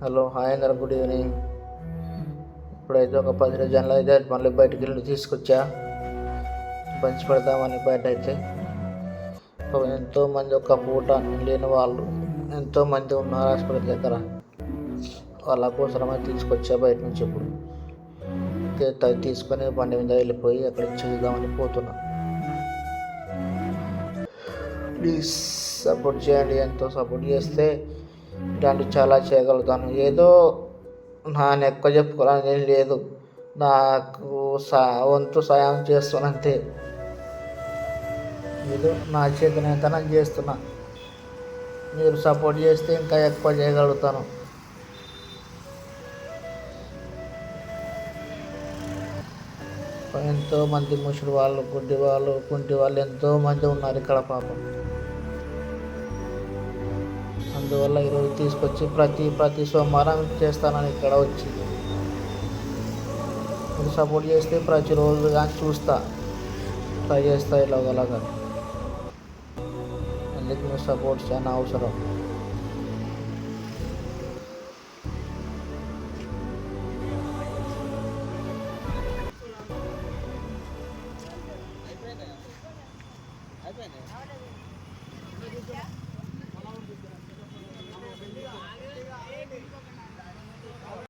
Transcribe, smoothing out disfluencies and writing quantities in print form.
Hello, hi అందరు, good evening. ఇప్పుడైతే ఒక 10 జనలు అయితే మళ్ళీ బయటికి వెళ్ళి తీసుకొచ్చా, పంచి పెడతామని. బయట అయితే ఎంతోమంది ఒక పూట లేని వాళ్ళు ఎంతోమంది ఉన్నారు హాస్పిటల్ దగ్గర. వాళ్ళ కోసమై తీసుకొచ్చా బయట నుంచి. ఇప్పుడు తీసుకొని బండి మీద వెళ్ళిపోయి అక్కడ చూద్దామని పోతున్నా. ప్లీజ్ సపోర్ట్ చేయండి. ఎంతో సపోర్ట్ చేస్తే ఇలాంటివి చాలా చేయగలుగుతాను. ఏదో నాన్న ఎక్కువ చెప్పుకోవాలని ఏం లేదు, నాకు వంతు సాయం చేస్తున్నంతే. ఏదో నా చేతనైతే నేను చేస్తున్నా. మీరు సపోర్ట్ చేస్తే ఇంకా ఎక్కువ చేయగలుగుతాను. ఎంతోమంది ముసలి వాళ్ళు, గుడ్డి వాళ్ళు, కుంటి వాళ్ళు ఎంతోమంది ఉన్నారు ఇక్కడ పాపం. అందువల్ల ఈరోజు తీసుకొచ్చి ప్రతి సోమవారం చేస్తానని ఇక్కడ వచ్చి మీరు సపోర్ట్ చేస్తే ప్రతిరోజు కానీ చూస్తా, ట్రై చేస్తా ఇలాగలాగా. అందుకు మీ సపోర్ట్ చాలా అవసరం. అయిపోయింది.